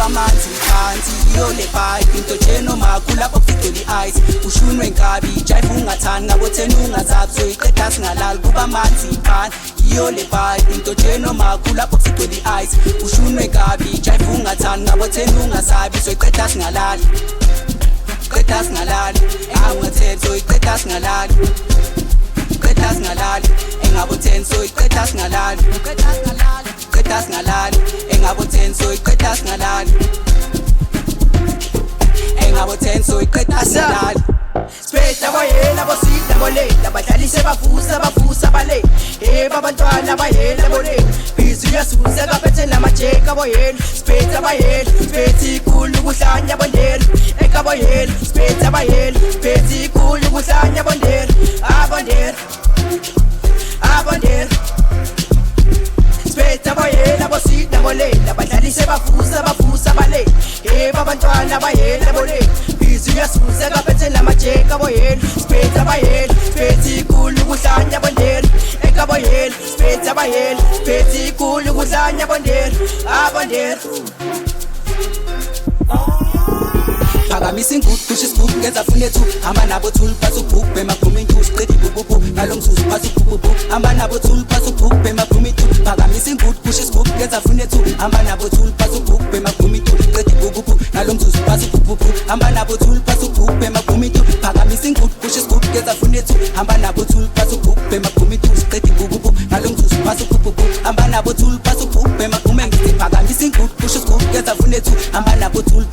kuba manzi phansi iyo le pipe into jeno makula pokugcwele ice ushunwe nkabi jive ungathani ngabo 10 ungazabi so iqeda singalali kuba manzi phansi iyo le pipe into jeno makula pokugcwele ice ushunwe nkabi jive ungathani ngabo 10 ungazabi so iqeda singalali iqeda singalali engabu10 so iqeda singalali iqeda singalali engabo10 so iqeda singalali iqeda singalali engabo10 so iqeda singalali engabo10 so iqeda singalali Speta boyela bosita boleta badlalise bavusa bale babantwana bayela boleta bizi yasuze kaphethe namajeka boyela speta bayela speti ikulu kuhlanya bondela ekaboyela speta bayela speti ikulu kuhlanya bondela abondela speta boyela bosita boleta badlalise bavusa bale babantwana bayela boleta bizi yasuze kaphethe namajeka boyela speta bayela speti ikulu kuhlanya bondela ekaboyela speta bayela speti ikulu kuhlanya bondela abondela phakamisa ingudu kusho isigubhu ngenza funethu hamba nabo thuli phasi ubhubhe emaphuma intu siqeda ibhubhubhu ngalomzuzu phasi ubhubhubhu hamba nabo thuli phasi ubhubhe emaphuma intu phakamisa ingudu kusho isigubhu ngenza funethu hamba nabo thuli phasi ubhubhe emaphuma intu siqeda ibhubhubhu ngalomzuzu phasi ubhubhubhu hamba nabo thuli phasi ubhubhe emaphuma intu phakamisa ingudu kusho isigubhu ngenza funethu hamba nabo thuli phasi ubhubhe emaphuma intu siqeda ibhubhubhu ngalomzuzu phasi ubhubhubhu hamba nabo thuli phasi ubhubhe emaphuma intu phakamisa ingudu kusho isigubhu ngenza funethu hamba nabo thuli